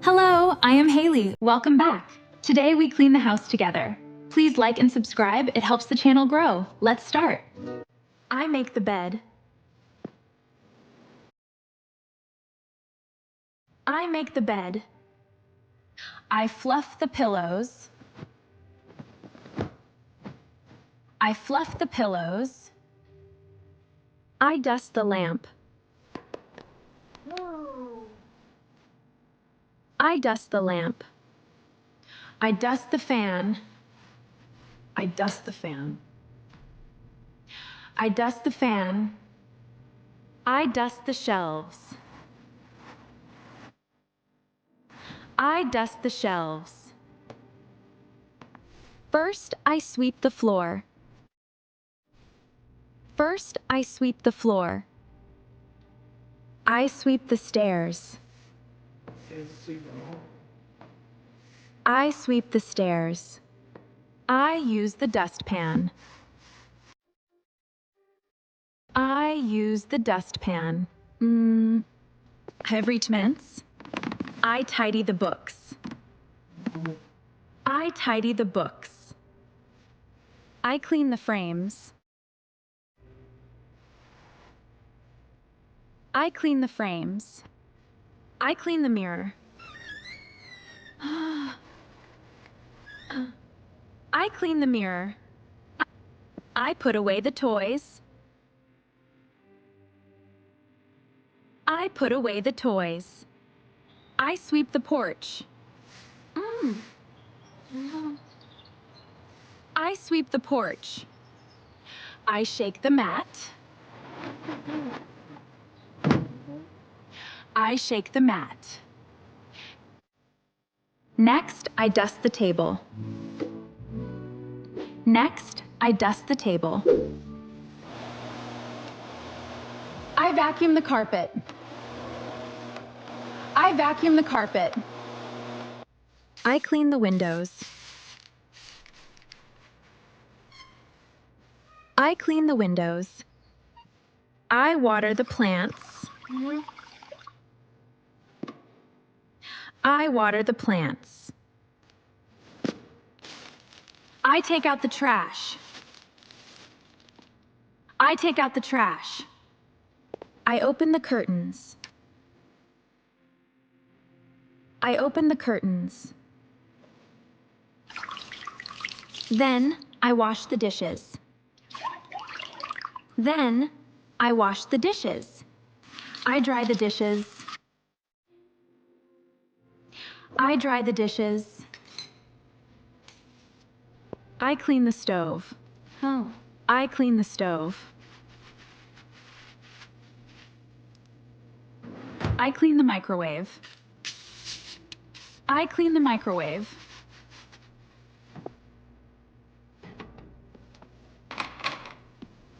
Hello, I am Hailey. Welcome back. Today we clean the house together. Please like and subscribe, it helps the channel grow. Let's start. I make the bed. I make the bed. I fluff the pillows. I fluff the pillows. I dust the lamp. I dust the lamp. I dust the fan. I dust the fan. I dust the fan. I dust the shelves. I dust the shelves. First, I sweep the floor. First, I sweep the floor. I sweep the stairs. I sweep the stairs. I use the dustpan. I use the dustpan. Every 2 minutes. I tidy the books. I tidy the books. I clean the frames. I clean the frames. I clean the mirror. I clean the mirror. I put away the toys. I put away the toys. I sweep the porch. I sweep the porch. I shake the mat. I shake the mat. Next, I dust the table. Next, I dust the table. I vacuum the carpet. I vacuum the carpet. I clean the windows. I clean the windows. I water the plants. I water the plants. I take out the trash. I take out the trash. I open the curtains. I open the curtains. Then I wash the dishes. Then I wash the dishes. I dry the dishes. I dry the dishes. I clean the stove. I clean the stove. I clean the microwave. I clean the microwave.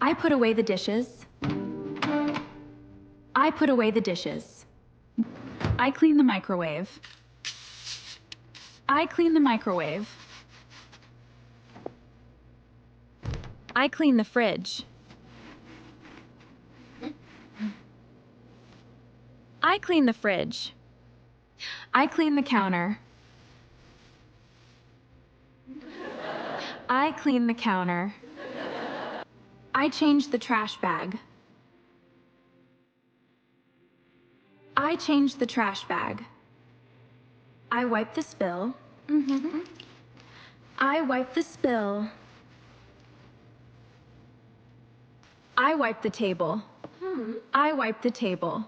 I put away the dishes. I put away the dishes. I clean the microwave. I clean the microwave. I clean the fridge. I clean the fridge. I clean the counter. I clean the counter. I change the trash bag. I change the trash bag. I wipe the spill. I wipe the spill. I wipe the table. I wipe the table.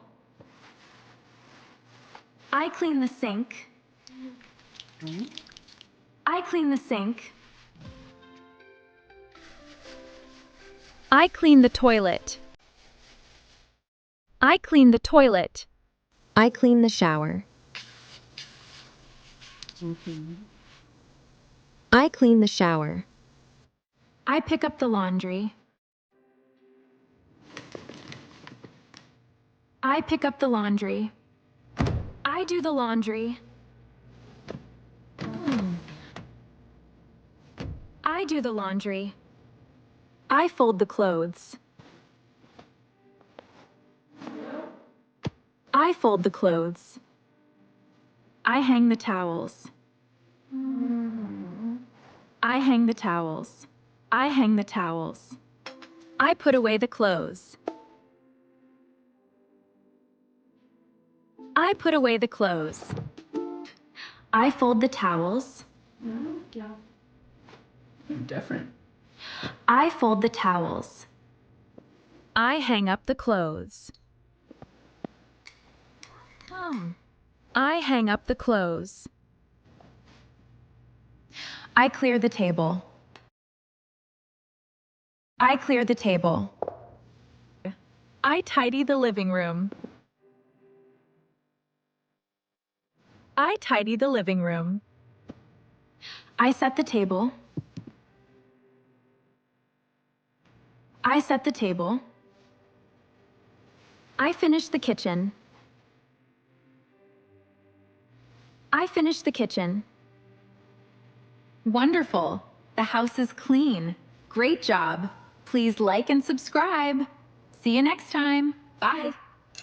I clean the sink. I clean the sink. I clean the toilet. I clean the toilet. I clean the shower. I clean the shower. I pick up the laundry. I pick up the laundry. I do the laundry. I do the laundry. I fold the clothes. I fold the clothes. I hang the towels. I hang the towels. I hang the towels. I put away the clothes. I put away the clothes. I fold the towels. Different. I fold the towels. I hang up the clothes. I hang up the clothes. I clear the table. I clear the table. I tidy the living room. I tidy the living room. I set the table. I set the table. I finish the kitchen. I finish the kitchen. Wonderful. The house is clean. Great job. Please like and subscribe. See you next time. Bye.